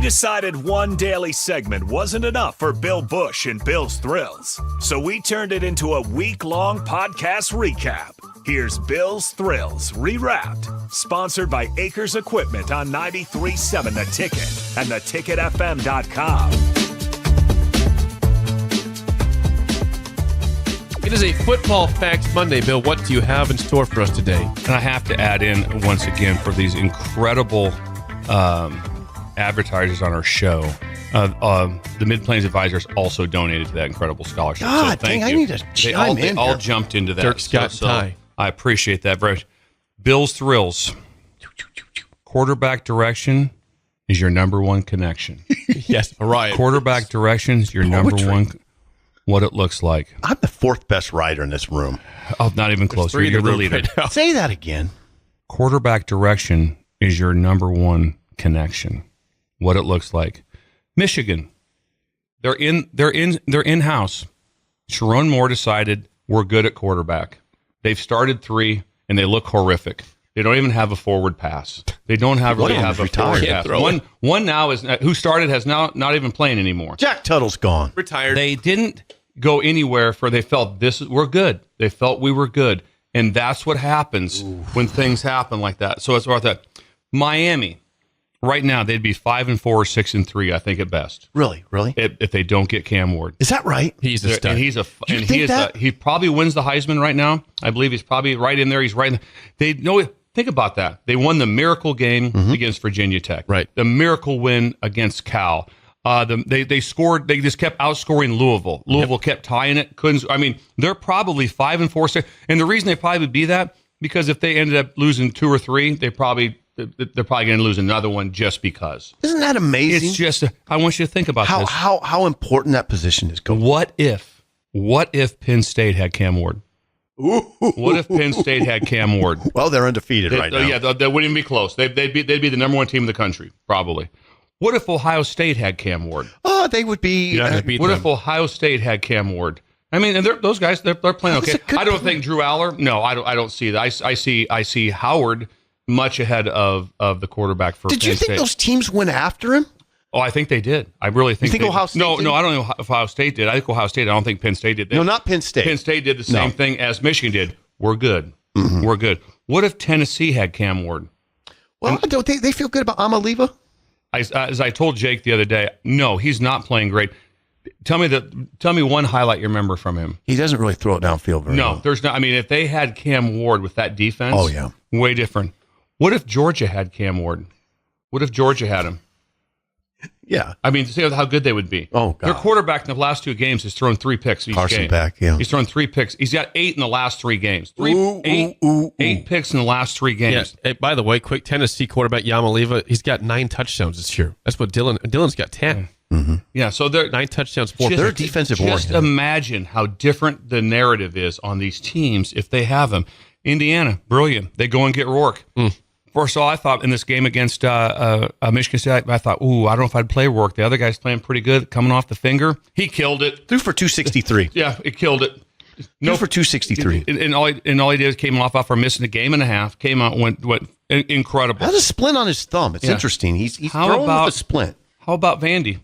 decided one daily segment wasn't enough for Bill Bush and Bill's Thrills, so we turned it into a week-long podcast recap. Here's Bill's Thrills Rewrapped, sponsored by Acres Equipment on 93.7 The Ticket and theticketfm.com. It is a Football Facts Monday. Bill, what do you have in store for us today? And I have to add in, once again, for these incredible advertisers on our show, the Mid-Plains Advisors also donated to that incredible scholarship. God, so thank dang, you. I need to chime in They all here. jumped into that. Dirk, Scott, so Ty. I appreciate that very much. Bill's Thrills. Quarterback direction is your number one connection. Yes, Mariah. Quarterback direction is your number Poetry. one. What it looks like. I'm the fourth best writer in this room. Oh, not even close. Three in You're the room leader. right now. Say that again. Quarterback direction is your number one connection. What it looks like. Michigan. They're in-house. Sharon Moore decided we're good at quarterback. They've started 3 and they look horrific. They don't even have a forward pass. They don't have One really of have them's a forward retired. pass. One now is who started has now not even playing anymore. Jack Tuttle's gone. Retired. They didn't go anywhere for they felt we're good. They felt we were good. And that's what happens when things happen like that. So it's about that. Miami, right now, they'd be 5-4 or 6-3, I think, at best. Really? If they don't get Cam Ward. Is that right? He's a stud. And he probably wins the Heisman right now. I believe he's probably right in there. He's right in they know. Think about that. They won the miracle game against Virginia Tech. Right. The miracle win against Cal. They scored. They just kept outscoring Louisville. Louisville kept tying it. They're probably 5-4, 6. And the reason they probably would be that because if they ended up losing 2 or 3, they're probably going to lose another one just because. Isn't that amazing? It's just. I want you to think about this. how important that position is going. What if Penn State had Cam Ward? What if Penn State had Cam Ward? Well, they're undefeated right now. Yeah, they wouldn't even be close. They'd be the number one team in the country, probably. What if Ohio State had Cam Ward? Oh, they would be. What if Ohio State had Cam Ward? I mean, and those guys, they're playing okay. I don't think Drew Aller. No, I don't see that. I see Howard much ahead of the quarterback for. Did you Penn think State. those teams went after him? Oh, I think they did. I really think. You think Ohio State No, did? no, I don't know if Ohio State did. I think Ohio State. I don't think Penn State did. No, not Penn State. Penn State did the same thing as Michigan did. We're good. We're good. What if Tennessee had Cam Ward? Well, don't they feel good about Amaliva? As I told Jake the other day, no, he's not playing great. Tell me one highlight you remember from him. He doesn't really throw it downfield very well. No, there's not. I mean, if they had Cam Ward with that defense, Oh, yeah. way different. What if Georgia had Cam Ward? What if Georgia had him? Yeah. I mean, see how good they would be. Oh, God. Their quarterback in the last 2 games has thrown 3 picks each Carson game. Beck, yeah. He's thrown 3 picks. He's got 8 in the last 3 games. 8 picks in the last 3 games. Yes. Hey, by the way, quick Tennessee quarterback Yamaliva, he's got 9 touchdowns this year. That's what Dylan's got 10. Yeah, so they're 9 touchdowns, 4 They're picks. defensive Just oriented. imagine how different the narrative is on these teams if they have them. Indiana, brilliant. They go and get Rourke. First of all, I thought in this game against Michigan State, I thought, I don't know if I'd play Rourke. The other guy's playing pretty good, coming off the finger. He killed it. Threw for 263. Yeah, it killed it. Threw for 263. And all he did is came off after missing a game and a half. Came out went incredible. Has a splint on his thumb. It's Yeah. interesting. He's How throwing about- with a splint. How about Vandy?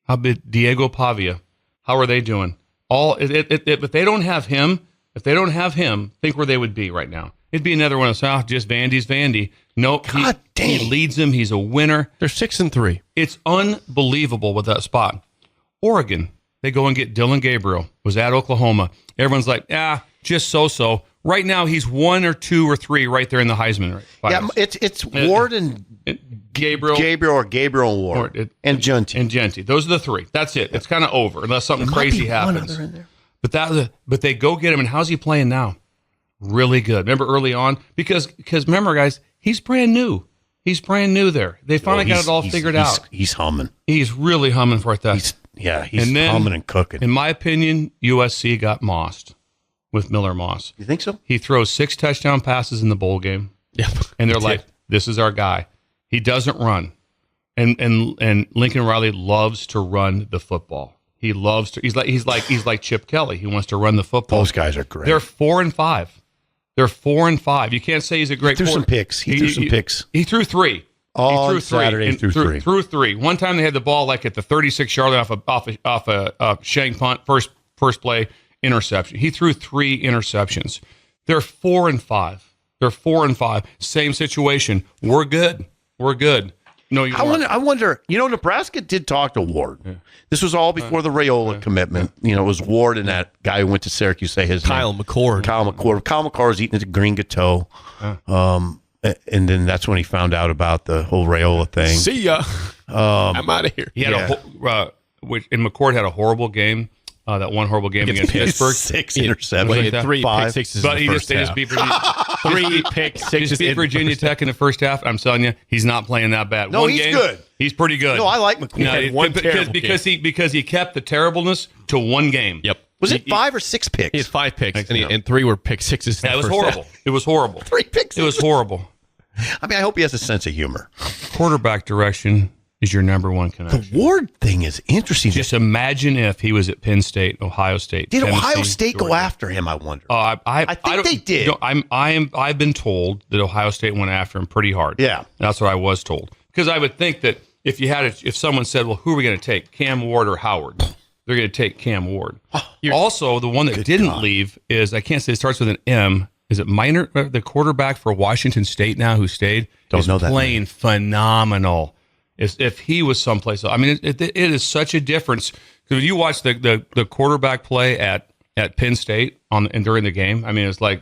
How about Diego Pavia? How are they doing? If they don't have him, think where they would be right now. It'd be another one of those, just Vandy's Vandy. Nope. God dang. He leads them. He's a winner. They're 6-3. It's unbelievable with that spot. Oregon, they go and get Dylan Gabriel. Was at Oklahoma. Everyone's like, just so. Right now, he's 1 or 2 or 3 right there in the Heisman. Yeah, it's Ward and Gabriel or Gabriel and Ward and Junty. and Genty. Those are the 3. That's it. It's kind of over unless something There might crazy be one happens. other in there. But they go get him, and how's he playing now? Really good. Remember early on? Because remember, guys, he's brand new. He's brand new there. They finally got it all figured out. He's humming. He's really humming for that. He's And then, humming and cooking. In my opinion, USC got mossed with Miller Moss. You think so? He throws 6 touchdown passes in the bowl game. Yep. And they're like, this is our guy. He doesn't run. And Lincoln Riley loves to run the football. He loves to. He's like Chip Kelly. He wants to run the football. Those guys are great. They're 4-5. They're 4-5. You can't say he's a great. He threw some picks. He threw some picks. He threw 3. On He threw Saturday, three. three. Threw three. One time they had the ball like at the 36-yard line off a shank punt, first play interception. He threw 3 interceptions. They're 4-5. They're 4-5. Same situation. We're good. No, you I wonder, Nebraska did talk to Ward. Yeah. This was all before the Raiola commitment. It was Ward and that guy who went to Syracuse, say his Kyle name. McCord. Kyle McCord was eating at the Green Gateau. And then that's when he found out about the whole Raiola thing. See ya. I'm out of here. He had and McCord had a horrible game. That one horrible game against Pittsburgh. 6 interceptions. He had 3 5. pick sixes But in the first half. They just beat 3 pick sixes beat Virginia Tech in the first half. I'm telling you, he's not playing that bad. No, he's good. He's pretty good. No, I like McCord. Because he kept the terribleness to one game. Yep. Was it 5 or 6 picks? He had 5 picks, and 3 were pick sixes. That was horrible. It was horrible. 3 picks. It was horrible. I mean, I hope he has a sense of humor. Quarterback direction is your number one connection. The Ward thing is interesting. Just imagine if he was at Penn State, Ohio State. Did Tennessee, Ohio State Georgia. go after him? I wonder. I think they did. I've been told that Ohio State went after him pretty hard. Yeah, that's what I was told. Because I would think that if someone said, "Well, who are we going to take, Cam Ward or Howard?" They're going to take Cam Ward. Also, the one that didn't leave is, I can't say, it starts with an M. Is it Minor, the quarterback for Washington State now, who stayed? Don't know that. Playing phenomenal. If he was someplace else. I mean, it is such a difference. Because you watch the quarterback play at Penn State and during the game, I mean, it was like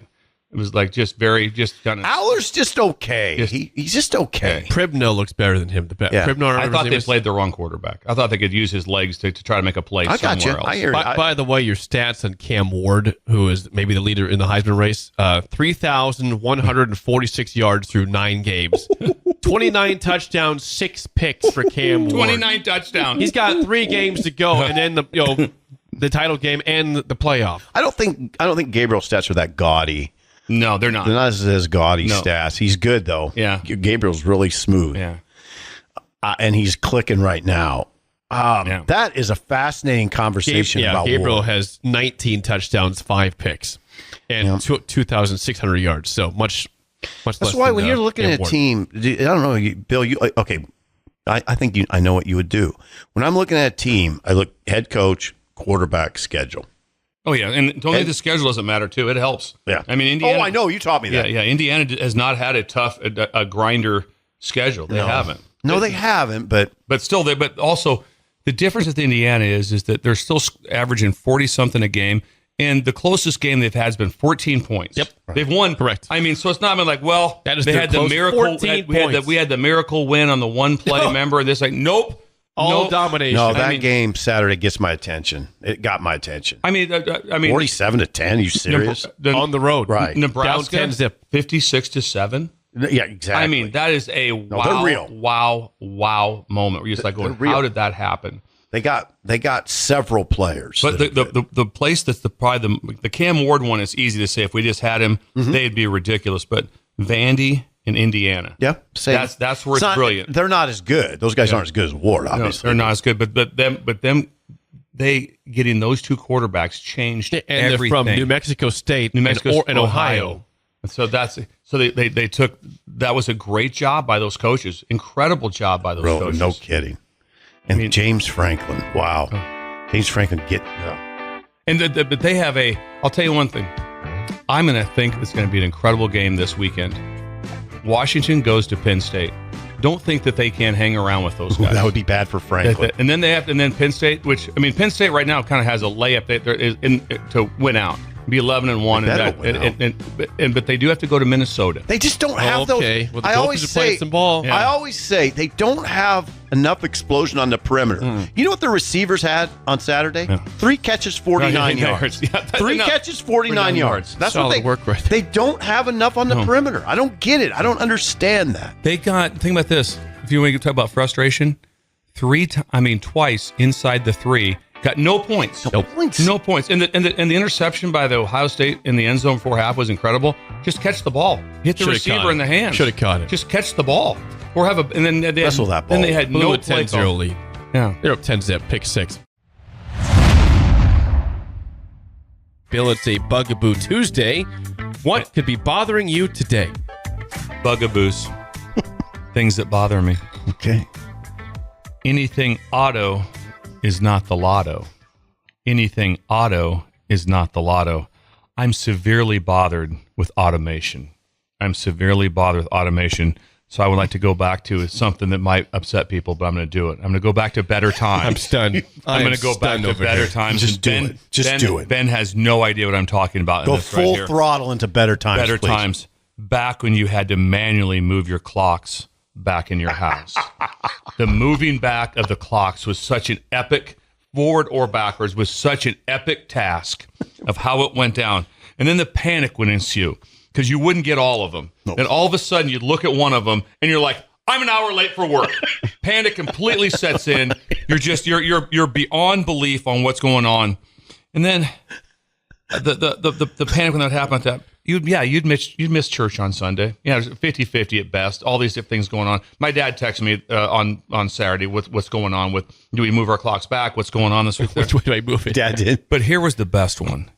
just kind of. Aller's just okay. He's just okay. Pribno looks better than him. I thought they played the wrong quarterback. I thought they could use his legs to try to make a play somewhere else. I hear by the way, your stats on Cam Ward, who is maybe the leader in the Heisman race, 3,146 yards through 9 games. 29 touchdowns, 6 picks for Cam Ward. 29 touchdowns. He's got 3 games to go, and then the title game and the playoff. I don't think Gabriel's stats are that gaudy. No, they're not. They're not as gaudy stats. He's good though. Yeah, Gabriel's really smooth. Yeah, and he's clicking right now. That is a fascinating conversation about Gabriel Ward. has 19 touchdowns, 5 picks, and 2,600 yards. So much less. That's why when you're looking at a team, I don't know, Bill. I think I know what you would do. When I'm looking at a team, I look head coach, quarterback, schedule. Oh yeah, and only the schedule doesn't matter too. It helps. Yeah, I mean Indiana. Oh, I know you taught me that. Yeah. Indiana has not had a tough a grinder schedule. They haven't. No, they haven't. But still, but also the difference with Indiana is that they're still averaging 40-something a game, and the closest game they've had has been 14 points. Yep, they've won. Correct. I mean, so it's not been like, well, that is they had the miracle. We had the miracle win on the one play. Remember, and this nope. All domination. No, that game Saturday gets my attention. It got my attention. I mean, 47-10. You serious? On the road, right? down Nebraska, 10 zip, 56-7. Yeah, exactly. I mean, that is a wow moment. Where you're just like, how did that happen? They got several players. But the place that's probably the Cam Ward one is easy to say. If we just had him, they'd be ridiculous. But Vandy in Indiana. Yeah, same. That's where it's brilliant. They're not as good. Those guys aren't as good as Ward, obviously. No, they're not as good. But them they getting those 2 quarterbacks changed everything. They're from New Mexico State, and Ohio. So they took that was a great job by those coaches. Incredible job by those coaches. No kidding. And James Franklin. Wow. James Franklin but they have I'll tell you one thing. I'm going to think it's going to be an incredible game this weekend. Washington goes to Penn State. Don't think that they can't hang around with those guys. That would be bad for Franklin. And then Penn State, Penn State right now kind of has a layup to win out. Be 11-1, but they do have to go to Minnesota. They just don't have those. Well, I always say some ball. I always say they don't have enough explosion on the perimeter. You know what the receivers had on Saturday? Yeah. 3 catches, 49 yards. 3 catches, 49 yards. That's solid what work right there. They don't have enough on the perimeter. I don't get it. I don't understand that. Think about this. If you want to talk about frustration, twice inside the 3. Got no points. No points. And the interception by the Ohio State in the end zone before half was incredible. Just catch the ball. Hit the receiver in the hand. Should have caught it. Just catch the ball. Or have and then they wrestle that ball. Then they had no play 10-0 lead. Yeah. They're up 10-zip, pick 6. Bill, it's a Bugaboo Tuesday. What could be bothering you today? Bugaboos. Things that bother me. Okay. Anything auto is not the lotto. Anything auto is not the lotto. I'm severely bothered with automation. So I would like to go back to something that might upset people, but I'm going to do it. I'm going to go back to better times. I'm stunned. I'm going to go back to better times. Just do it. Just do it. Ben has no idea what I'm talking about. Go full throttle into better times. Better please. times. Back when you had to manually move your clocks back in your house. The moving back of the clocks was such an epic, forward or backwards, was such an epic task of how it went down. And then the panic would ensue because you wouldn't get all of them. Nope. And all of a sudden you'd look at one of them and you're like, I'm an hour late for work. Panic completely sets in. You're beyond belief on what's going on. And then the panic when that happened, you'd miss church on Sunday. Yeah, it was 50-50 at best. All these different things going on. My dad texted me on Saturday with what's going on with, do we move our clocks back? What's going on this week? Which way do I move it? Dad did. But here was the best one.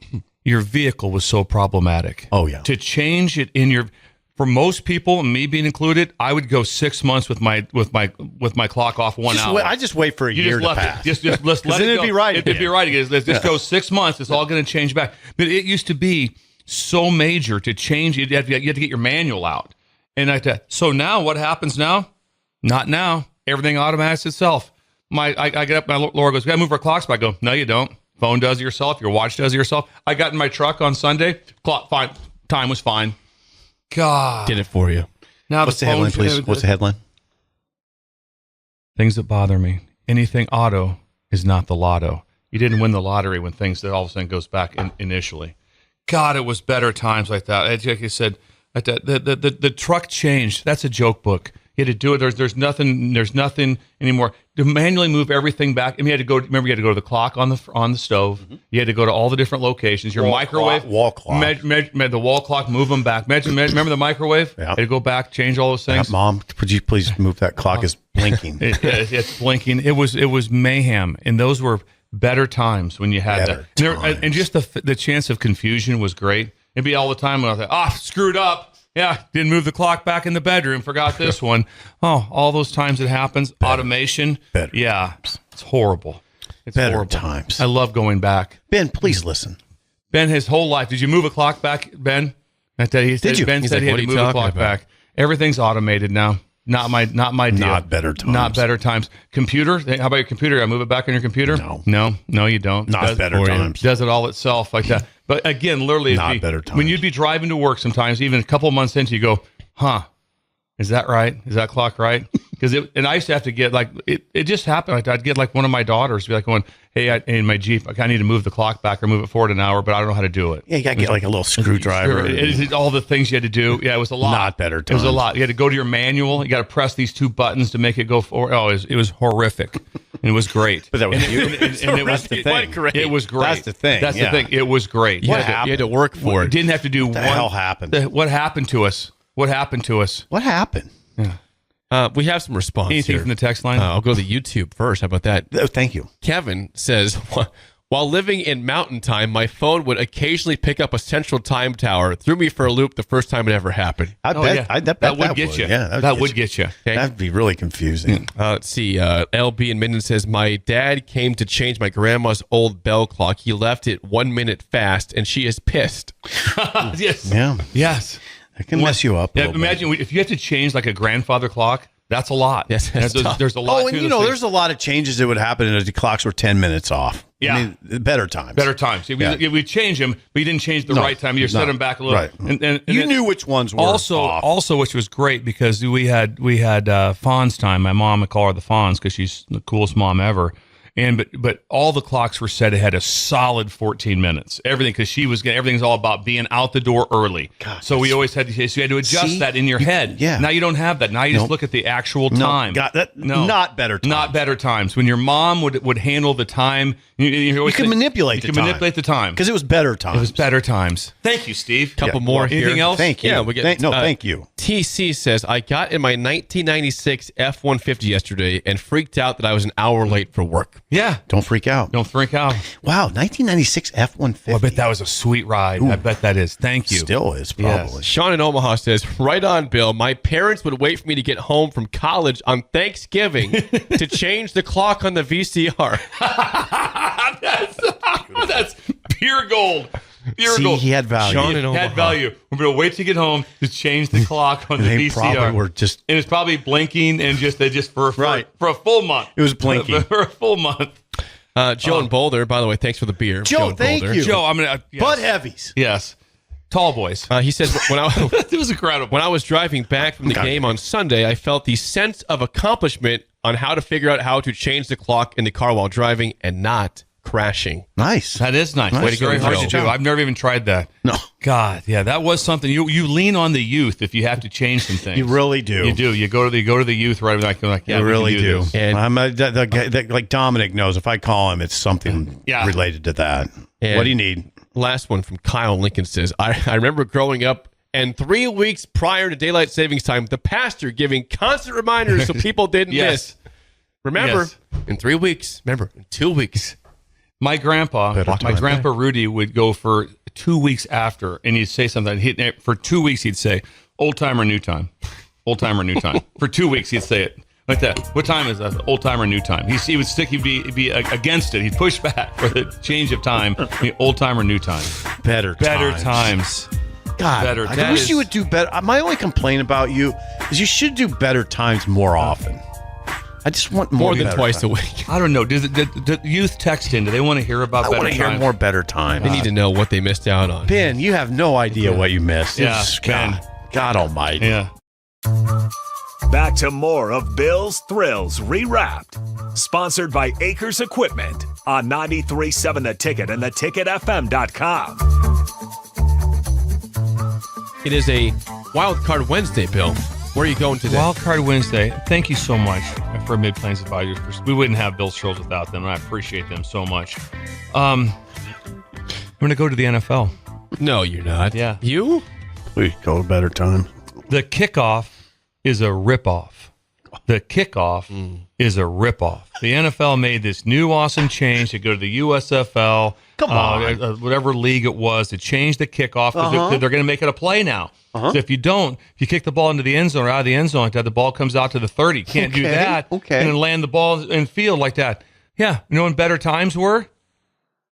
Your vehicle was so problematic. Oh, yeah. To change it for most people, me being included, I would go 6 months with my clock off 1 hour. I just wait for a year to pass. Just let's let it go. It'd be right. It'd be right again. Let's just go 6 months. It's all going to change back. But it used to be so major to change. You had to get your manual out. And so now what happens now? Not now. Everything automatics itself. I get up, my Laura goes, we got to move our clocks back. I go, no, you don't. Phone does it yourself. Your watch does it yourself. I got in my truck on Sunday. Clock fine. Time was fine. God. Did it for you. Now what's the headline, please? What's the headline? Things that bother me. Anything auto is not the lotto. You didn't win the lottery when things that all of a sudden goes back initially. God, it was better times like that. Like I said, the truck changed. That's a joke book. You had to do it. There's nothing anymore. To manually move everything back. I mean, you had to go to the clock on the stove. Mm-hmm. You had to go to all the different locations. Your microwave, wall clock. The wall clock, move them back. Remember the microwave? Yeah. You had to go back, change all those things. Mom, could you please move that clock? It's blinking. It's blinking. It was mayhem, and those were better times when you had that. And just the chance of confusion was great. It'd be all the time when I thought, screwed up. Yeah, didn't move the clock back in the bedroom. Forgot this one. Oh, all those times it happens. Automation. Better. Yeah, it's horrible. It's better horrible. Times. I love going back. Ben, please listen. Ben, his whole life. Did you move a clock back, Ben? Did you? Ben said he had to move a clock back. Everything's automated now. Not my deal. Not better times. Not better times. Computer? How about your computer? I move it back on your computer? No, you don't. Not better times. Does it all itself like that. But again, literally, not better times. When you'd be driving to work sometimes, even a couple of months into, you go, is that right? Is that clock right? Because and I used to have to get it just happened. Like I'd get one of my daughters be going, hey, in my Jeep, I need to move the clock back or move it forward an hour, but I don't know how to do it. Yeah, you got to get a little screwdriver. All the things you had to do. Yeah, it was a lot. Not better times. It was a lot. You had to go to your manual. You got to press these two buttons to make it go forward. Oh, it was horrific. And it was great. But that was you. That's the thing. It was great. That's the thing. That's the thing. It was great. You had to work for it. You didn't have to do what the hell happened? What happened to us? What happened to us? What happened? Yeah. We have some response. Anything here from the text line? I'll go to the YouTube first. How about that? Thank you. Kevin says, while living in Mountain Time, my phone would occasionally pick up a Central Time tower. Threw me for a loop the first time it ever happened. I bet that would get you. Yeah, that would get you. Okay. That'd be really confusing. Let's see. LB in Minden says, my dad came to change my grandma's old bell clock. He left it 1 minute fast, and she is pissed. Yes. Yeah. Yes. It can mess you up. Imagine if you have to change a grandfather clock. That's a lot. Yes, there's a lot. Oh, and there's a lot of changes that would happen if the clocks were 10 minutes off. Yeah, I mean, better times. Better times. We change them, but you didn't change the right time. You set them back a little. Right. And you knew which ones were off. Also, which was great because we had Fawn's time. My mom, I call her the Fawns because she's the coolest mom ever. But all the clocks were set ahead a solid 14 minutes. Everything, because everything's all about being out the door early. God, so we always had to adjust that in your head. Yeah. Now you don't have that. Now you just look at the actual time. Not better times. Not better times. When your mom would handle the time, you could manipulate the time. Manipulate the time because it was better times. It was better times. Thank you, Steve. Couple more. Anything here. else? Thank you. Yeah, we get thank you. TC says, I got in my 1996 F-150 yesterday and freaked out that I was an hour late for work. Yeah. Don't freak out. Don't freak out. Wow, 1996 F-150. Well, I bet that was a sweet ride. Ooh. I bet that is. Thank you. Still is, probably. Yes. Sean in Omaha says, right on, Bill. My parents would wait for me to get home from college on Thanksgiving to change the clock on the VCR. That's pure gold. He had value. Sean in Omaha. Had value. We're going to wait to get home to change the clock on the VCR. Probably were just, and it's probably blinking and just for a full month. It was blinking for a full month. Joe in Boulder, by the way, thanks for the beer. Joe, thank you. Joe, I'm gonna yes. Bud Heavies. Yes. Tall boys. He says, it was incredible. When I was driving back from the game on Sunday, I felt the sense of accomplishment on how to figure out how to change the clock in the car while driving and not crashing. Nice. That is nice. Way to go, very hard to do. I've never even tried that. No. God, yeah, that was something. You lean on the youth if you have to change some things. You really do. You do. You go to the youth right like yeah, you really do. And I'm like Dominic knows, if I call him, it's something related to that. And what do you need? Last one from Kyle Lincoln says, I remember growing up and 3 weeks prior to daylight savings time, the pastor giving constant reminders so people didn't miss. Remember, in 3 weeks. Remember, in 2 weeks. My grandpa Rudy would go for 2 weeks after, and he'd say something. For 2 weeks, he'd say, old time or new time? Old time or new time? For 2 weeks, he'd say it like that. What time is that? Old time or new time? He would stick. He'd be against it. He'd push back for the change of time. Old time or new time? Better times. God, better I wish you would do better. My only complaint about you is you should do better times more often. I just want more than twice a week. I don't know. Do the youth text in? Do they want to hear about better times? I want to hear more better times. They need to know what they missed out on. Ben, you have no idea what you missed. Yeah, God almighty. Yeah. Back to more of Bill's Thrills Rewrapped. Sponsored by Acres Equipment on 93.7 The Ticket and theticketfm.com. It is a Wild Card Wednesday, Bill. Where are you going today? Wild Card Wednesday. Thank you so much for Mid-Plains Advisors. We wouldn't have Bill's Thrills without them, and I appreciate them so much. I'm going to go to the NFL. No, you're not. Yeah. You? We go better time. The kickoff is a ripoff. The kickoff is a ripoff. The NFL made this new awesome change to go to the USFL. Come on. Whatever league it was, to change the kickoff because they're going to make it a play now. So if you kick the ball into the end zone or out of the end zone like that, the ball comes out to the 30. Can't do that. And then land the ball in field like that. Yeah. You know when better times were?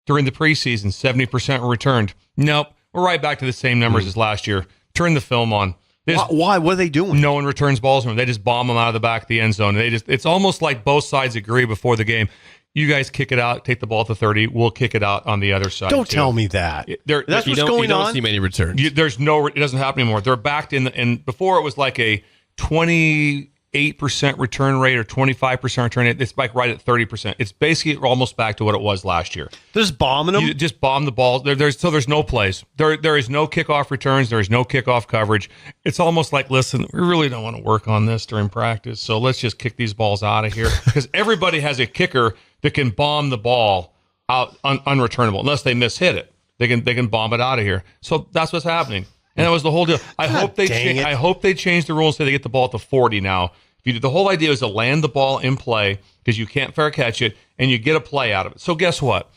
During the preseason, 70% were returned. Nope. We're right back to the same numbers as last year. Turn the film on. Why? What are they doing? No one returns balls from them. They just bomb them out of the back of the end zone. It's almost like both sides agree before the game. You guys kick it out, take the ball to 30. We'll kick it out on the other side. Don't tell me that. That's what's going on. You don't see many returns. It doesn't happen anymore. They're backed in, and before it was like a 28% return rate or 25% return rate. It's like right at 30%. It's basically almost back to what it was last year. They're just bombing them? You just bomb the ball. There's no plays. There is no kickoff returns. There is no kickoff coverage. It's almost like, listen, we really don't want to work on this during practice, so let's just kick these balls out of here. Because everybody has a kicker that can bomb the ball out unreturnable. Unless they mishit it. They can bomb it out of here. So that's what's happening. And that was the whole deal. I hope they change the rules so they get the ball at the 40 now. The whole idea is to land the ball in play because you can't fair catch it, and you get a play out of it. So guess what?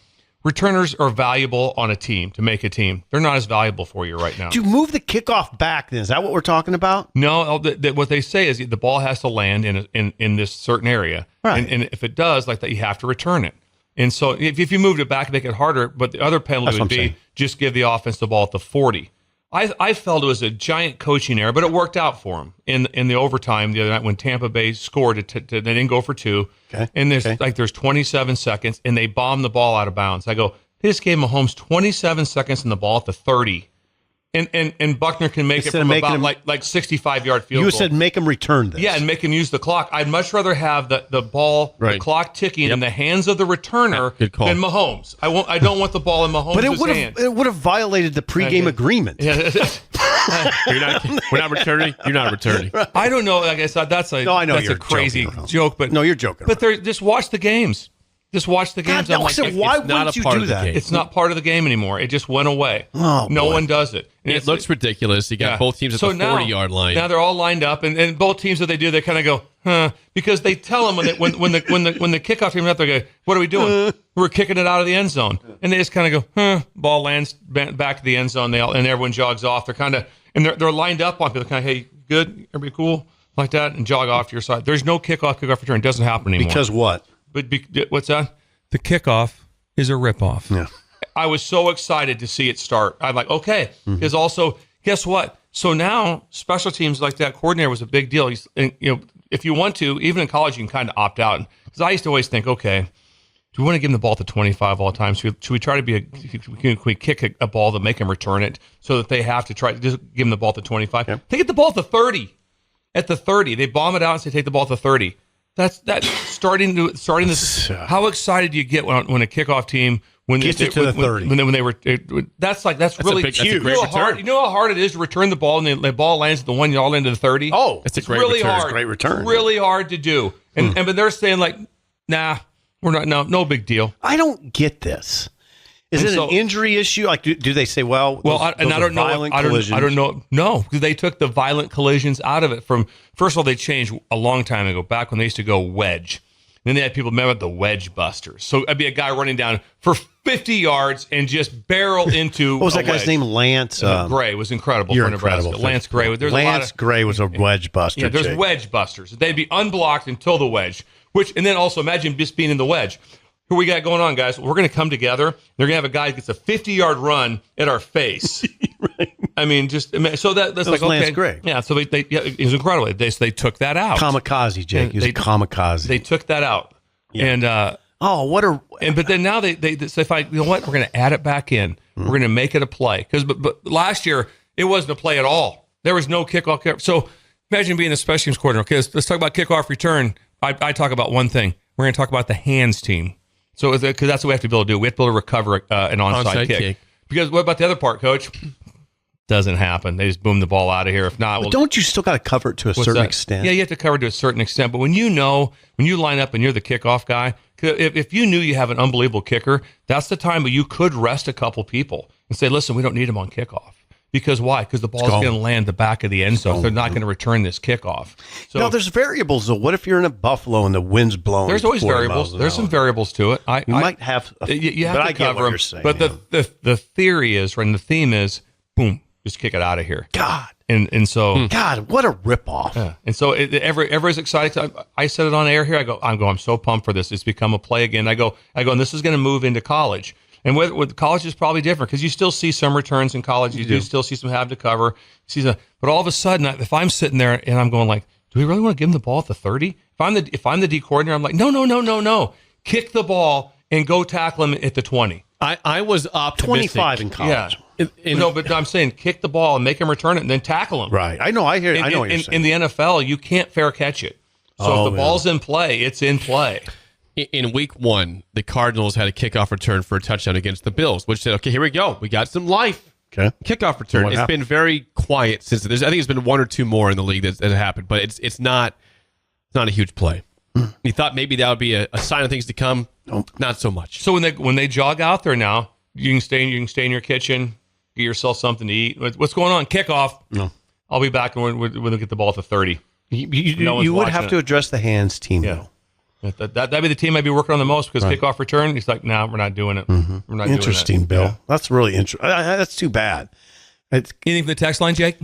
Returners are valuable on a team to make a team. They're not as valuable for you right now. Do you move the kickoff back then? Is that what we're talking about? No, what they say is the ball has to land in this certain area. Right. And if it does, like that, you have to return it. And so if you moved it back, make it harder, but the other penalty would be just give the offense the ball at the 40. I felt it was a giant coaching error, but it worked out for them in the overtime the other night when Tampa Bay scored. They didn't go for two, and there's 27 seconds, and they bombed the ball out of bounds. I go, they just gave Mahomes 27 seconds in the ball at the 30, and Buckner can make it from about like 65-yard field goal. You said make him return this. Yeah, and make him use the clock. I'd much rather have the ball, the clock ticking in the hands of the returner than Mahomes. I don't want the ball in Mahomes' hand. But it would have violated the pregame agreement. We're not returning. You're not returning. I don't know. Like I said, that's a crazy joke. But no, you're joking. But just watch the games. Just watch the games. God, no, why wouldn't you do that? It's not part of the game anymore. It just went away. No one does it. And it looks ridiculous. You got both teams at the 40-yard line. Now they're all lined up, and both teams, what they do, they kind of go, huh, because they tell them when the kickoff team is up, they go, what are we doing? We're kicking it out of the end zone, and they just kind of go, huh. Ball lands back to the end zone. And everyone jogs off. They're kind of they're lined up on people, kind of, hey, good, everybody cool, like that, and jog off to your side. There's no kickoff return. It doesn't happen anymore. Because what? But what's that? The kickoff is a ripoff. Yeah. I was so excited to see it start. I'm like, okay. Because also, guess what? So now special teams like that coordinator was a big deal. If you want to, even in college, you can kind of opt out. Because I used to always think, okay, do we want to give them the ball to 25 all the time? Should we try to can we kick a ball to make them return it so that they have to try to just give them the ball to 25? Yeah. They get the ball to 30. At the 30, they bomb it out and say, take the ball to 30. That's starting this. How excited do you get when a kickoff team gets it to the 30? When they were that's really huge. That's a great return. You know how hard it is to return the ball and the ball lands at the 1 yard into the 30. Oh, it's a great really return. hard. It's a great return. It's really hard to do. But they're saying like, nah, we're not. No big deal. I don't get this. Is it an injury issue? Like, do they say, I don't know. No, because they took the violent collisions out of it. First of all, they changed a long time ago, back when they used to go wedge. Then they had people remember the wedge busters. So it'd be a guy running down for 50 yards and just barrel into. What was that guy's name? Lance Gray was incredible for Nebraska. Lance Gray. Lance Gray was a wedge buster. Yeah, there's wedge busters. They'd be unblocked until the wedge. And then also imagine just being in the wedge. Who we got going on, guys? We're going to come together. They're going to have a guy who gets a 50-yard run at our face. Right. I mean, that's like, okay. Lance Gray. Yeah, so it was incredible. They took that out. Kamikaze, Jake. He was a kamikaze. They took that out. Yeah. And but then now they say, you know what? We're going to add it back in. We're going to make it a play. But last year, it wasn't a play at all. There was no kickoff. So imagine being a special teams coordinator. Okay, let's talk about kickoff return. I talk about one thing. We're going to talk about the hands team. So, because that's what we have to be able to do. We have to be able to recover an onside kick. Because what about the other part, Coach? Doesn't happen. They just boom the ball out of here. If not, don't you still got to cover it to a certain extent? Yeah, you have to cover it to a certain extent. But when you line up and you're the kickoff guy, if you knew you have an unbelievable kicker, that's the time where you could rest a couple people and say, listen, we don't need him on kickoff. Because why? Because the ball is going to land the back of the end zone. They're not going to return this kickoff. So now, there's variables, though. What if you're in a Buffalo and the wind's blowing? There's always variables. There's some variables to it. You might have. You have to cover them. Saying, but the theory is, and the theme is, boom, just kick it out of here. God. And so. God, what a ripoff. Yeah. And so everybody's excited. I said it on air here. I'm so pumped for this. It's become a play again. I go, and this is going to move into college. And with college is probably different because you still see some returns in college. You do still see some have to cover. But all of a sudden, if I'm sitting there and I'm going like, do we really want to give him the ball at the 30? If I'm the D coordinator, I'm like, no. Kick the ball and go tackle him at the 20. I was optimistic. 25 in college. Yeah. No, but I'm saying kick the ball and make him return it and then tackle him. Right. I know. I hear. I know what you're saying. In the NFL, you can't fair catch it. So if the ball's in play, it's in play. In week 1, the Cardinals had a kickoff return for a touchdown against the Bills, which said, okay, here we go. We got some life. Okay. Kickoff return. It's been very quiet since. I think it's been 1 or 2 more in the league that happened, but it's not a huge play. You thought maybe that would be a sign of things to come. Nope. Not so much. So when they jog out there now, you can stay in your kitchen, get yourself something to eat. What's going on? Kickoff. No. I'll be back when we get the ball at the 30. You would have to address the hands team, though. That'd be the team I'd be working on the most because kickoff return, he's like, no, we're not doing it. Mm-hmm. We're not interesting, doing Bill. Yeah. That's really interesting. That's too bad. Anything from the text line, Jake?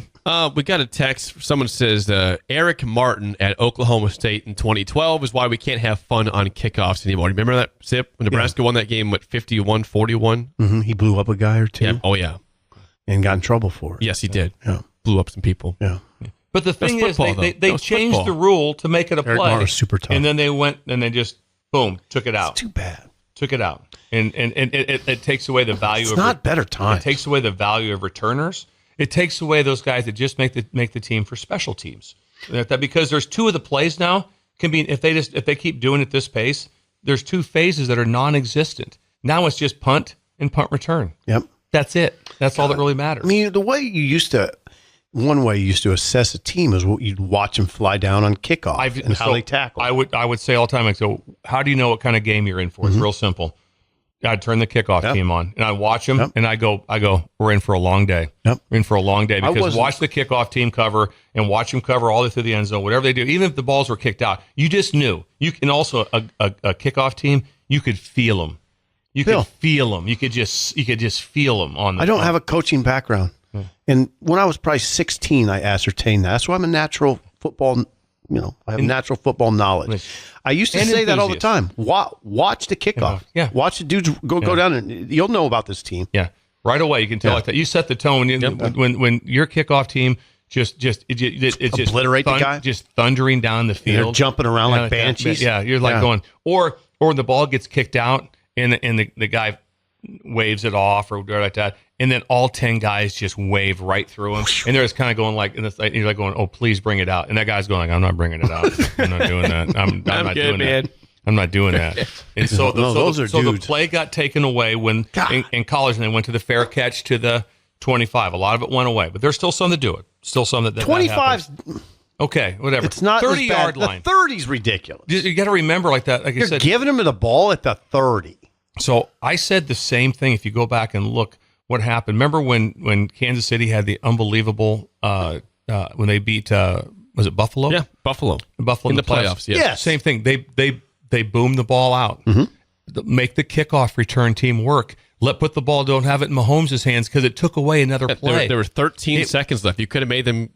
We got a text. Someone says Eric Martin at Oklahoma State in 2012 is why we can't have fun on kickoffs anymore. Remember that, Sip? When Nebraska won that game, 51-41? Mm-hmm. He blew up a guy or two. Yeah. Oh, yeah. And got in trouble for it. Yes, he did. Yeah. Blew up some people. Yeah. But the thing is, they changed the rule to make it a play. Eric Martin was super tough. And then they went and they just, boom, took it out. It's too bad. Took it out. And it takes away the value of it's not better time. It takes away the value of returners. It takes away those guys that just make the team for special teams. Because there's 2 of the plays now can be if they keep doing it this pace, there's 2 phases that are non-existent. Now it's just punt and punt return. Yep. That's it. That's all that really matters. I mean, the way you used to one way you used to assess a team is you'd watch them fly down on kickoff and how they tackle. I would say all the time, so how do you know what kind of game you're in for? It's real simple. I'd turn the kickoff team on, and I watch them, and I go, we're in for a long day. Yep. We're in for a long day, because watch the kickoff team cover and watch them cover all the way through the end zone, whatever they do. Even if the balls were kicked out, you just knew. You can also a kickoff team, you could feel them. You could feel them. You could just feel them on. I don't have a coaching background, and when I was probably 16, I ascertained that. That's why I'm a natural football. I have natural football knowledge. I used to say that all the time. Watch the kickoff. Yeah. Watch the dudes go down, and you'll know about this team. Yeah. Right away, you can tell like that. You set the tone when your kickoff team it's just obliterate the guy, just thundering down the field. And they're jumping around like banshees. Yeah, you're like going, or the ball gets kicked out and the guy waves it off or like that. And then all 10 guys just wave right through him. And they're just kind of going like, and you're like going, oh, please bring it out. And that guy's going like, I'm not bringing it out. I'm not doing that. I'm not doing that. I'm not doing that. And so the play got taken away when in college, and they went to the fair catch to the 25. A lot of it went away, but there's still some that do it. Still some that 25's okay, whatever. It's not 30-yard line. The 30's ridiculous. You got to remember like that. Like you're I said, giving them the ball at the 30. So I said the same thing. If you go back and look what happened, remember when Kansas City had the unbelievable when they beat was it Buffalo? Yeah, Buffalo in the playoffs. Yeah, yes. Same thing. They boomed the ball out. Make the kickoff return team work. Put the ball. Don't have it in Mahomes' hands because it took away another play. There were 13 seconds left. You could have made them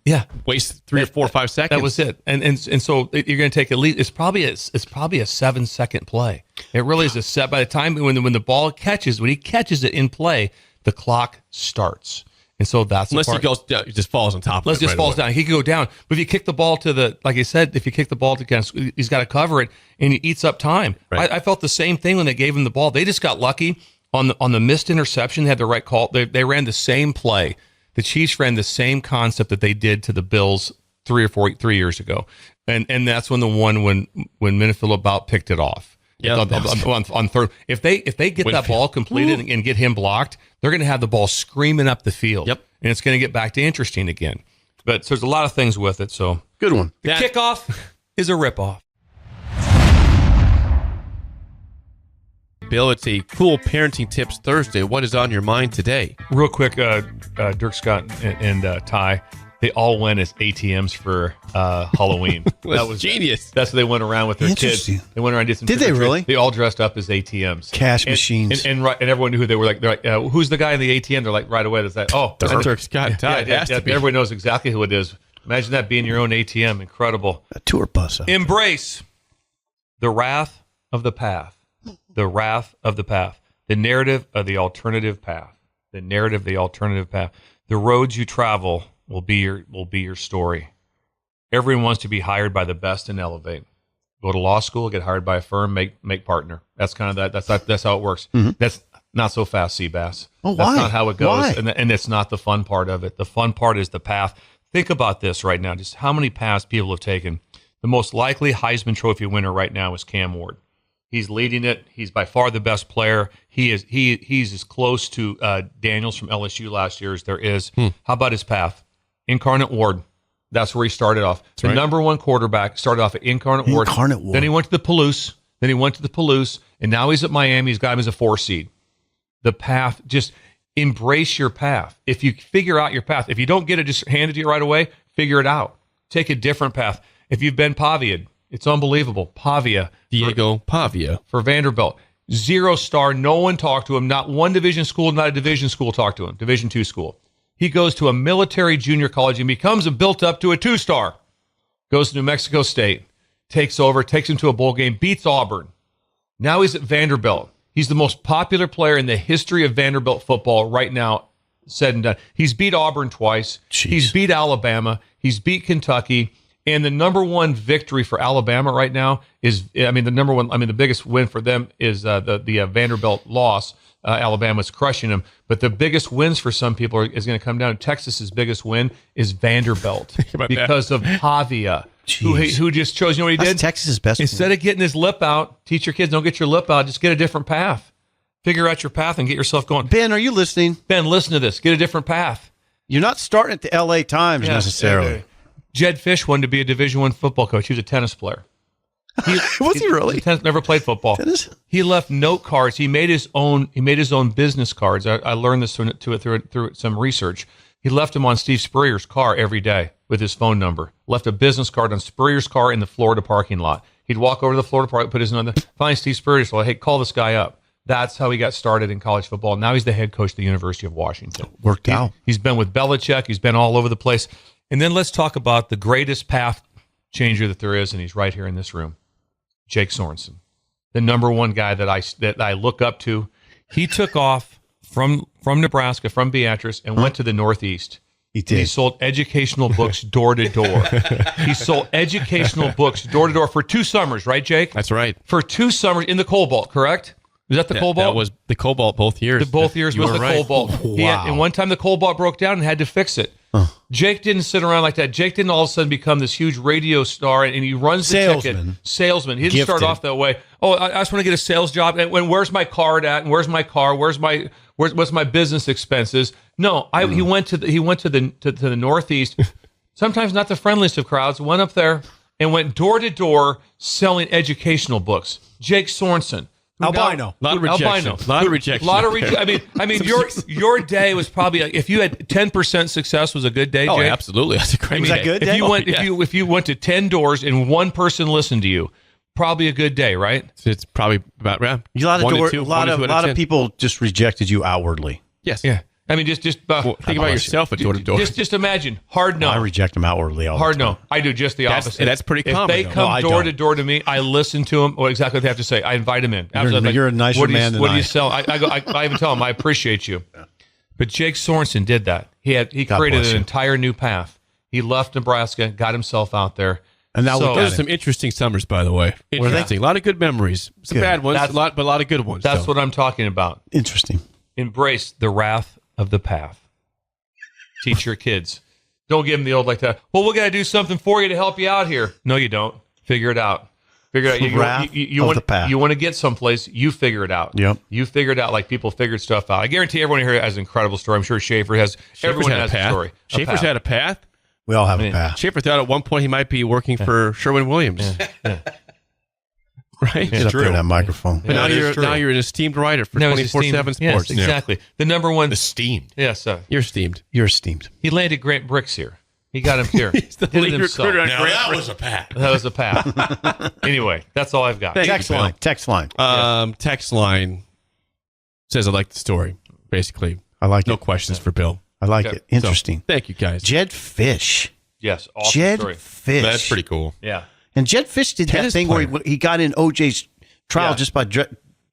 waste 3 or 4 or 5 seconds. That was it. And so you're going to take at least it's probably a 7-second play. It really is a set. By the time when the ball catches, when he catches it in play, the clock starts. And so that's unless he goes down, he just falls on top. Unless he just falls down, he could go down. But if you kick the ball to like I said, if you kick the ball to, he's got to cover it, and he eats up time. Right. I felt the same thing when they gave him the ball. They just got lucky on the missed interception. They had the right call. They ran the same play. The Chiefs ran the same concept that they did to the Bills 3 years ago, and that's when the one when Minnifield about picked it off. Yeah, on third. If they get that ball completed and get him blocked, they're going to have the ball screaming up the field. Yep. And it's going to get back to interesting again. But so there's a lot of things with it. So good one. The kickoff is a ripoff. Bill, it's a cool parenting tips Thursday. What is on your mind today? Real quick, Dirk Scott and Ty, they all went as ATMs for Halloween. That was genius. That's what they went around with their kids. They went around and did some. Did they really? They all dressed up as ATMs, cash machines, and everyone knew who they were. They're like, who's the guy in the ATM? They're like, right away. There's that. Oh, Dirk Scott. Everybody knows exactly who it is. Imagine that being your own ATM. Incredible. A tour bus. Embrace the wrath of the path. The wrath of the path. The narrative of the alternative path. The narrative of the alternative path. The roads you travel will be your story. Everyone wants to be hired by the best and elevate. Go to law school, get hired by a firm, make partner. That's kind of that's how it works. Mm-hmm. That's not so fast, Seabass. Oh, that's why? not how it goes. Why? And it's not the fun part of it. The fun part is the path. Think about this right now. Just how many paths people have taken. The most likely Heisman Trophy winner right now is Cam Ward. He's leading it. He's by far the best player. He's as close to Daniels from LSU last year as there is. How about his path? Incarnate Ward. That's where he started off. That's the right. number one quarterback started off at Incarnate Ward. Then he went to the Palouse. And now he's at Miami. He's got him as a 4 seed. The path, just embrace your path. If you figure out your path, if you don't get it just handed to you right away, figure it out. Take a different path. If you've been Pavia'd, it's unbelievable. Diego Pavia for Vanderbilt. 0-star. No one talked to him. Not one division school, not a division school talked to him. Division 2 school. He goes to a military junior college and becomes built up to a 2-star. Goes to New Mexico State. Takes over. Takes him to a bowl game. Beats Auburn. Now he's at Vanderbilt. He's the most popular player in the history of Vanderbilt football right now, said and done. He's beat Auburn twice. Jeez. He's beat Alabama. He's beat Kentucky. And the number one victory for Alabama right now is, the biggest win for them is the Vanderbilt loss. Alabama's crushing them. But the biggest wins for some people is going to come down. Texas's biggest win is Vanderbilt because of Pavia, who just chose, you know what he did? Texas's best. Instead of getting his lip out, teach your kids, don't get your lip out, just get a different path. Figure out your path and get yourself going. Ben, are you listening? Ben, listen to this. Get a different path. You're not starting at the L.A. Times necessarily. Jedd Fisch wanted to be a Division I football coach. He was a tennis player. Was he really? Never played football. Tennis? He left note cards. He made his own business cards. I learned this through some research. He left them on Steve Spurrier's car every day with his phone number. Left a business card on Spurrier's car in the Florida parking lot. He'd walk over to the Florida park, put his number. Find Steve Spurrier. So, hey, call this guy up. That's how he got started in college football. Now he's the head coach of the University of Washington. Worked out. He's been with Belichick. He's been all over the place. And then let's talk about the greatest path changer that there is, and he's right here in this room. Jake Sorensen, the number one guy that I look up to. He took off from Nebraska, from Beatrice, and went to the Northeast. He did. He sold educational books door to door. He sold educational books door to door for 2 summers, right, Jake? That's right. For 2 summers in the Cobalt, correct? Was that the Cobalt? That was the Cobalt both years. Both years was the Cobalt. Wow. And one time the Cobalt broke down and had to fix it. Jake didn't sit around like that. Jake didn't all of a sudden become this huge radio star, and he runs the ticket. Salesman. He didn't start off that way. Oh, I just want to get a sales job. And where's my card at? And where's my car? What's my business expenses? No, he went to the Northeast. Sometimes not the friendliest of crowds. Went up there and went door to door selling educational books. Jake Sorensen. Albino. A lot of rejection. I mean, your day was probably, if you had 10% success was a good day, Jake? Oh, absolutely. That's a great day. Was that good day? If you went to 10 doors and one person listened to you, probably a good day, right? It's probably about a lot of people just rejected you outwardly. Yes. Yeah. I mean, just think about yourself at door to door. Just imagine. Hard no. I reject them outwardly all Hard the time. no. I do just the opposite. That's pretty common. If they come door to door to me, I listen to them. Well, exactly what they have to say. I invite them in. You're a nicer man than I. What do you sell? I even tell them, I appreciate you. But Jake Sorensen did that. He created an entire new path. He left Nebraska, got himself out there. And now those are some interesting summers, by the way. Interesting. A lot of good memories. Some bad ones, but a lot of good ones. That's what I'm talking about. Interesting. Embrace the wrath of the path. Teach your kids. Don't give them the old like that. Well, we got to do something for you to help you out here. No, you don't. Figure it out. Figure it out. You want to get someplace. You figure it out. Yep. You figure it out like people figured stuff out. I guarantee everyone here has an incredible story. I'm sure Schaefer has. Everyone has a story. Schaefer's had a path. We all have a path. Schaefer thought at one point he might be working for Sherwin-Williams. Right? Get up there that microphone. But now you're an esteemed writer for 24/7 Sports. Yes, exactly. The number one. Esteemed. Yes, you're esteemed. You're esteemed. He landed Grant Bricks here. He got him here. He's the lead recruiter. Now that was a path. That was a path. Anyway, that's all I've got. Text line. Text line says I like the story. Basically, I like it. No questions for Bill. I like it. Interesting. So, thank you, guys. Jedd Fisch. Yes, awesome Jedd story. Fisch. That's pretty cool. Yeah. And Jedd Fisch did that thing where he got in OJ's trial just by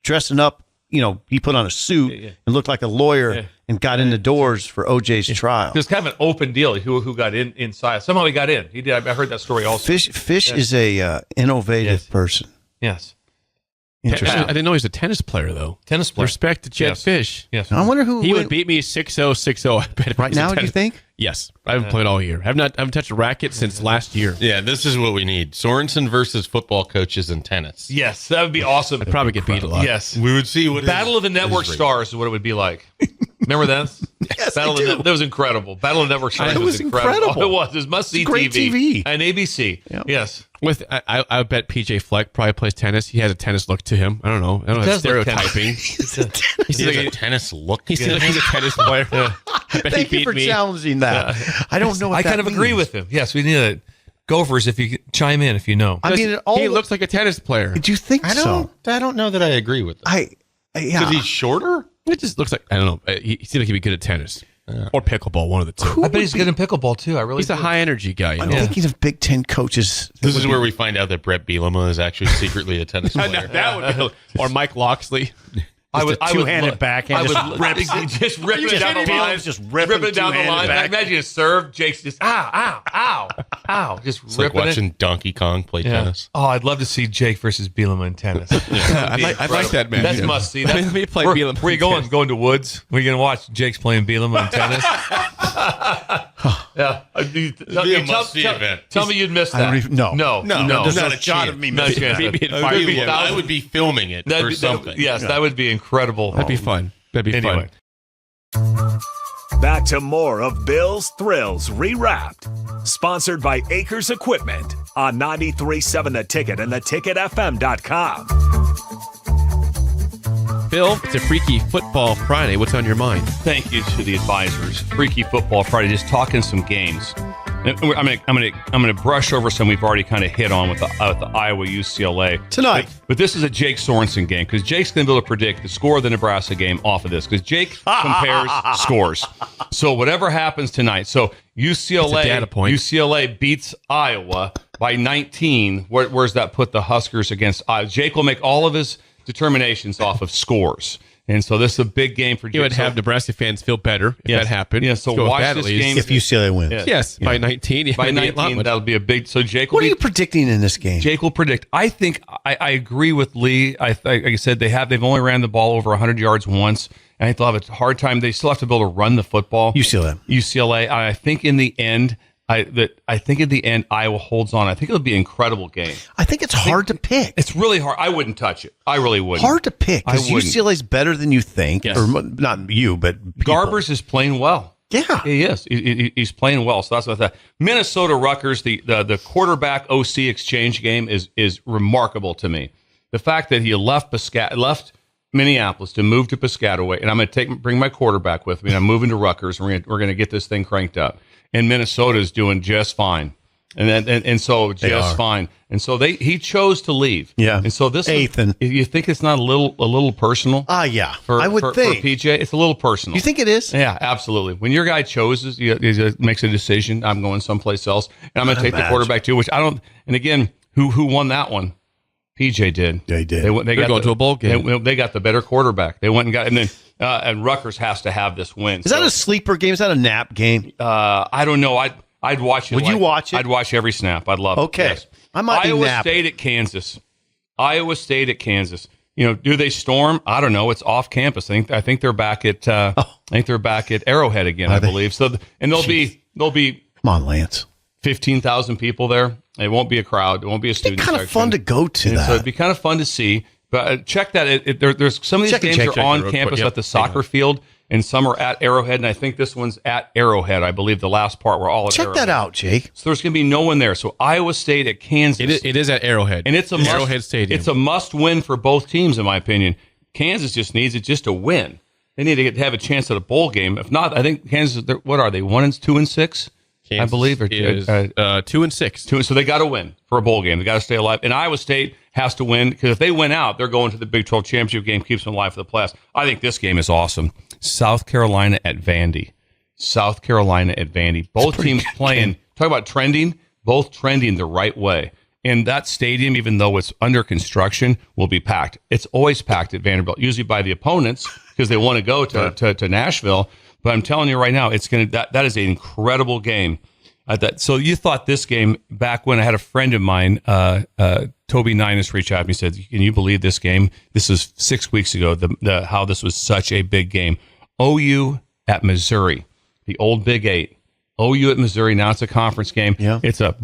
dressing up. You know, he put on a suit and looked like a lawyer and got in the doors for OJ's trial. It was kind of an open deal. Who got inside? Somehow he got in. He did. I heard that story also. Fisch is a innovative person. Yes. Interesting. I didn't know he was a tennis player, though. Tennis player. Respect to Jedd Fisch. Yes. I wonder who he would beat me 6-0, 6-0. I bet right now. Do you think? Yes. I haven't played all year. I haven't touched a racket since last year. Yeah, this is what we need: Sorensen versus football coaches in tennis. Yes, that would be awesome. I'd probably get beat a lot. Yes, we would see what Battle of the Network Stars is what it would be like. Remember that? Yes, that was incredible. Battle of the Network Stars was incredible. It was. It was must-see TV. And ABC. Yep. Yes. I bet PJ Fleck probably plays tennis. He has a tennis look to him. I don't know. Stereotyping. He's a tennis look. He seems like he's a tennis player. Thank you for challenging that. I don't know what I kind of agree with him. Yes, we need a Gophers if you chime in if you know. I mean, he looks like a tennis player. Do you think so? I don't know that I agree with that. Because he's shorter? It just looks like, I don't know. He seems like he'd be good at tennis. Or pickleball, one of the two. I bet he's good in pickleball, too. He's a high-energy guy. I'm thinking of Big Ten coaches. This is where we find out that Brett Bielema is actually secretly a tennis player. That would be, or Mike Loxley. I would two-handed backhand. Just ripping it down the line. Just ripping it down the line. Imagine a serve. Jake's just ow. Just it's ripping like watching Donkey Kong play tennis. Oh, I'd love to see Jake versus Bielema in tennis. I'd like that, man. That's must see. Let me play Bielema. Where you going? Going to Woods? Where you going to watch Jake's playing Bielema in tennis? Yeah. Tell me you'd miss that. No. There's not a shot of me missing that. I would be filming it for something. Yes, that would be incredible. That'd be fun. Anyway. Back to more of Bill's Thrills Rewrapped, sponsored by Acres Equipment on 93.7 The Ticket and theticketfm.com. Bill, it's a Freaky Football Friday. What's on your mind? Thank you to the advisors. Freaky Football Friday, just talking some games. I'm gonna brush over some we've already kind of hit on with the Iowa UCLA tonight. But this is a Jake Sorensen game because Jake's gonna be able to predict the score of the Nebraska game off of this because Jake compares scores. So whatever happens tonight. So UCLA beats Iowa by 19. Where's that put the Huskers against Iowa? Jake will make all of his determinations off of scores. And so this is a big game for Jake. You would have Nebraska fans feel better if that happened. Yeah, so watch this game. If UCLA wins. Yes, by 19. By 19, that'll be a big... So Jake will What are you predicting in this game? Jake will predict. I think I agree with Lee. Like I said, they've only ran the ball over 100 yards once. And I think they'll have a hard time. They still have to be able to run the football. UCLA. I think in the end... Iowa holds on. I think it'll be an incredible game. I think it's hard to pick. It's really hard. I wouldn't touch it. I really wouldn't. Hard to pick because UCLA's better than you think. Yes. Or not you, but people. Garbers is playing well. Yeah, he is. He's playing well. So that's what that. Minnesota Rutgers, the quarterback OC exchange game is remarkable to me. The fact that he left Minneapolis to move to Piscataway, and I'm going to bring my quarterback with me. And I'm moving to Rutgers, and we're going to get this thing cranked up. And Minnesota is doing just fine, and so just fine. And so he chose to leave. Yeah. And so this Ethan, you think it's not a little personal? Yeah. I would think for PJ, it's a little personal. You think it is? Yeah, absolutely. When your guy chooses, he makes a decision. I'm going someplace else, and I'm going to take the quarterback too. Which I don't. And again, who won that one? PJ did. They did. They're going to a bowl game. They got the better quarterback. They went and got, and then and Rutgers has to have this win. Is that a sleeper game? Is that a nap game? I don't know. I'd watch it. Would you watch it? I'd watch every snap. I'd love it. Okay. Yes. I might be Iowa State at Kansas. Iowa State at Kansas. Do they storm? I don't know. It's off campus. I think they're back at Arrowhead again. I believe so. And there'll be come on, Lance. 15,000 people there. It won't be a crowd. It won't be a student section. It's kind of fun to go to that. So it'd be kind of fun to see. But check that. There's some of these games are on campus at the soccer field, and some are at Arrowhead. And I think this one's at Arrowhead. I believe the last part were all at Arrowhead. Check that out, Jake. So there's going to be no one there. So Iowa State at Kansas. It is at Arrowhead. And it's Arrowhead Stadium. It's a must-win for both teams, in my opinion. Kansas just needs it just to win. They need to have a chance at a bowl game. If not, I think Kansas, what are they, 1-2-6? Kansas I believe is 2-6. So they got to win for a bowl game. They got to stay alive. And Iowa State has to win because if they win out, they're going to the Big 12 championship game, keeps them alive for the playoffs. I think this game is awesome. South Carolina at Vandy. Both teams playing. Talk about trending. Both trending the right way. And that stadium, even though it's under construction, will be packed. It's always packed at Vanderbilt, usually by the opponents because they want to go to Nashville. But I'm telling you right now, it's that is an incredible game. So you thought this game back when I had a friend of mine, Toby Ninus, reach out to me and said, "Can you believe this game? This is 6 weeks ago. How this was such a big game. OU at Missouri, the old Big 8. OU at Missouri. Now it's a conference game. Yeah, it's a.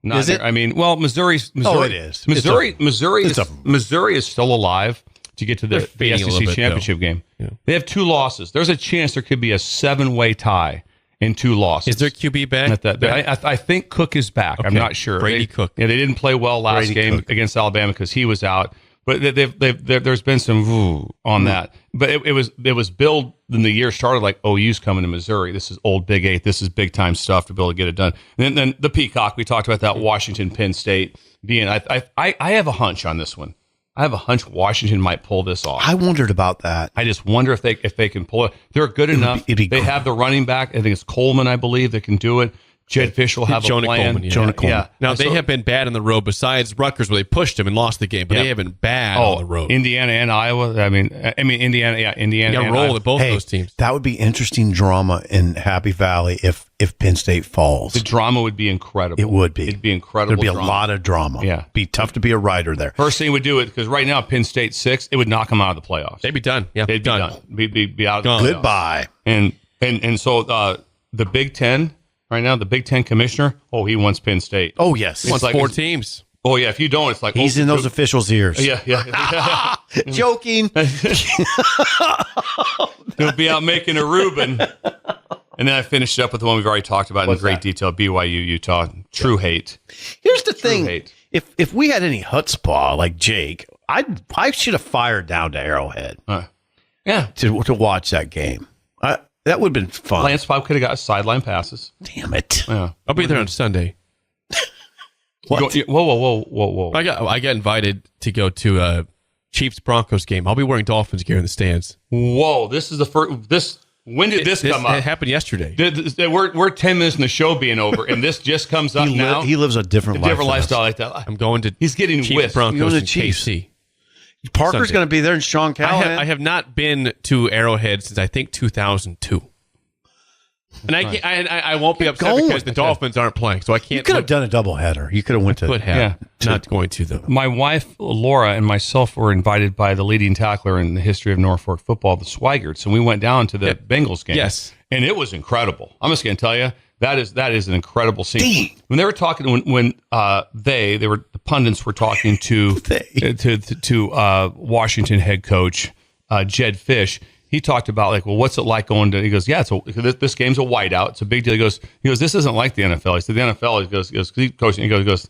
Is it? I mean, well, Missouri. Oh, it is. Missouri is still alive to get to the SEC championship game. Yeah. They have 2 losses. There's a chance there could be a 7-way tie in 2 losses. Is their QB back? I think Cook is back. Okay. I'm not sure. Brady Cook. Yeah, they didn't play well last game against Alabama because he was out. But there's been some on that. But it was billed when the year started like, OU's coming to Missouri. This is old Big 8. This is big time stuff to be able to get it done. And then the Peacock. We talked about that Washington Penn State being. I have a hunch on this one. I have a hunch Washington might pull this off. I wondered about that. I just wonder if they can pull it. They're good enough. They have the running back. I think it's Coleman, I believe, that can do it. Jed Fish will have Jonah a plan. Coleman, Jonah Coleman. Yeah. Now, they have been bad on the road besides Rutgers where they pushed them and lost the game, but they have been bad on the road. Indiana and Iowa. I mean Indiana. Yeah, Indiana. You got to roll with both those teams. That would be interesting drama in Happy Valley if Penn State falls. The drama would be incredible. It would be. It'd be incredible. There'd be a lot of drama. Yeah. Be tough to be a writer there. First thing would do it because right now Penn State 6, it would knock them out of the playoffs. They'd be done. Yeah, they'd be done. Be out of the playoffs. Goodbye. And so the Big Ten. Right now, the Big Ten commissioner, he wants Penn State. Oh, yes. He wants 4 teams. Oh, yeah. If you don't, it's like... He's in those officials' ears. Yeah. Joking. He'll be out making a Reuben. And then I finished up with the one we've already talked about in great detail, BYU, Utah. True hate. Here's the thing. If we had any chutzpah like Jake, I should have fired down to Arrowhead to watch that game. That would have been fun. Lance Pop could have got sideline passes. Damn it. Yeah. I'll be there on Sunday. What? Whoa. I got invited to go to a Chiefs-Broncos game. I'll be wearing Dolphins gear in the stands. Whoa, this is the first... When did this come up? It happened yesterday. We're 10 minutes in the show being over, and this just comes up now. He lives a different lifestyle like that. I'm going to He's getting Chiefs, Broncos, and KC. Parker's going to be there in Sean Callahan. I have not been to Arrowhead since I think 2002. And I won't be upset because the Dolphins aren't playing, so I can't. You could have done a doubleheader. You could have went to. Could have. Yeah. Not going to though. My wife Laura and myself were invited by the leading tackler in the history of Norfolk football, the Swigerts, and we went down to the Bengals game. Yes, and it was incredible. I'm just going to tell you that is an incredible scene. Dang. When they were talking, when the pundits were talking to Washington head coach Jed Fish. He talked about like, well, what's it like going to? He goes, yeah, this game's a whiteout. It's a big deal. He goes, this isn't like the NFL. He said the NFL. He goes, coaching. He goes,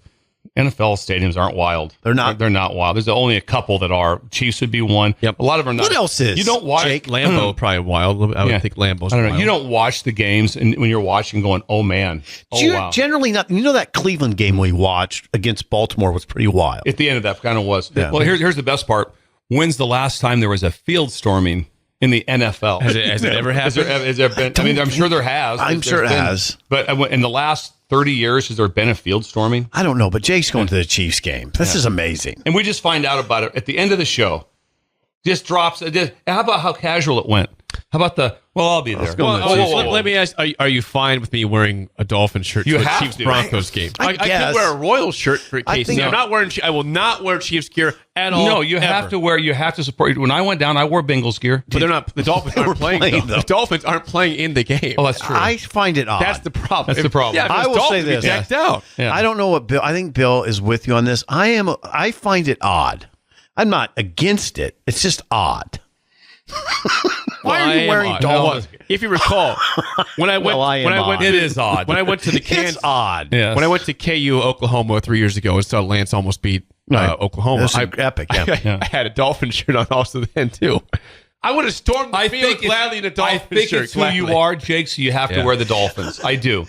NFL stadiums aren't wild. They're not. They're not wild. There's only a couple that are. Chiefs would be one. Yep. A lot of them are not. What else is? You don't watch Lambeau probably wild. I would think Lambeau's. I don't know. Wild. You don't watch the games, and when you're watching, going, oh man, wow. Generally not. You know that Cleveland game we watched against Baltimore was pretty wild. At the end of that, kind of was. Yeah. Well, here's the best part. When's the last time there was a field storming in the NFL? Has it ever happened? Has there been? I mean, I'm sure there has. I'm sure it has. But in the last 30 years, has there been a field storming? I don't know, but Jake's going to the Chiefs game. This is amazing. And we just find out about it at the end of the show. Just drops. How about how casual it went? How about I'll be there. Let me ask, are you fine with me wearing a Dolphin shirt for the Chiefs-Broncos game? I can wear a Royals shirt for KC. I will not wear Chiefs gear at all. No, you have to support. When I went down, I wore Bengals gear. But they're not. The Dolphins aren't playing though. The Dolphins aren't playing in the game. Oh, that's true. I find it odd. That's the problem. Yeah, I will say this. Decked out. Yeah. I don't know what Bill. I think Bill is with you on this. I find it odd. I'm not against it. It's just odd. Why are you wearing Dolphins? If you recall, when I went, it is odd. When I went to the Kansas, it's odd. Yes. When I went to KU Oklahoma 3 years ago and saw Lance almost beat Oklahoma, epic. Yeah. I had a Dolphin shirt on also then too. I would have stormed the field gladly in a Dolphin shirt. I think it's who you are, Jake, so you have to wear the Dolphins. I do.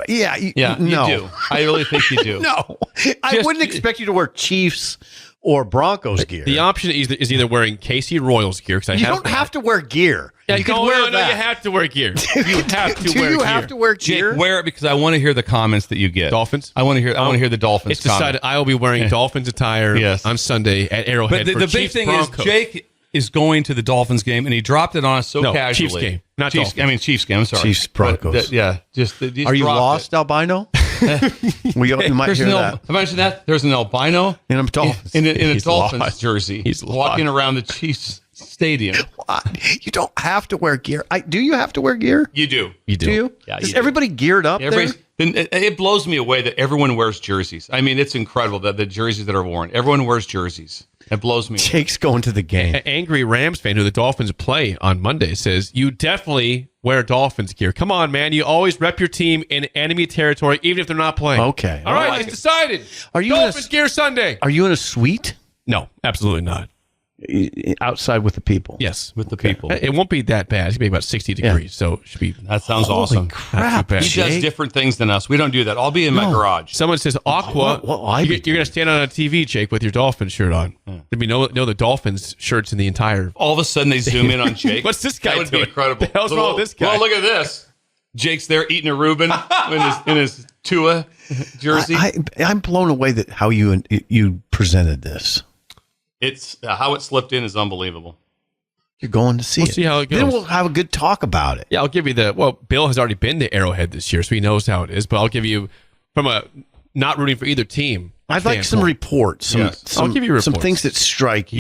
You do. I really think you do. No. I wouldn't expect you to wear Chiefs or Broncos gear. The option is either wearing KC Royals gear, because you don't have to wear gear. Yeah, you can wear that. You have to wear gear. You have to wear gear. Do you have to wear gear? Jake, wear it because I want to hear the comments that you get. Dolphins? I want to hear the Dolphins. It's decided I will be wearing Dolphins attire on Sunday at Arrowhead. But the big thing is Jake is going to the Dolphins game, and he dropped it on us casually. Chiefs game, not Chiefs. Dolphins. I mean Chiefs game. I'm sorry, Chiefs Broncos. Just are you lost, albino? You might hear that. I mentioned that there's an albino in a Dolphins in a Dolphins jersey. He's walking around the Chiefs stadium. You don't have to wear gear. Do you have to wear gear? You do. Do you? Yeah. Is everybody geared up there? It blows me away that everyone wears jerseys. I mean, it's incredible that the jerseys that are worn. Everyone wears jerseys. It blows me away. Jake's going to the game. An angry Rams fan who the Dolphins play on Monday says, you definitely wear Dolphins gear. Come on, man. You always rep your team in enemy territory, even if they're not playing. Okay. All right, it's decided. Are you Dolphins gear Sunday. Are you in a suite? No, absolutely not. Outside with the people. Yes, with the people. It won't be that bad. It's gonna be about 60 degrees, so it should be. That sounds awesome. Crap! He does different things than us. We don't do that. I'll be in my garage. Someone says Aqua. You're gonna stand on a TV, Jake, with your Dolphin shirt on. There'd be no the Dolphins shirts in the entire. All of a sudden, they zoom in on Jake. What's this guy? That would be incredible. The hell's wrong with this guy? Well, look at this. Jake's there eating a Reuben in his Tua jersey. I'm blown away that how you presented this. It's how it slipped in is unbelievable. You're going to see it. See how it goes. Then we'll have a good talk about it. Yeah, I'll give you Bill has already been to Arrowhead this year, so he knows how it is. But I'll give you, from a not rooting for either team. I'd like some reports. I'll give you reports. Some things that strike you.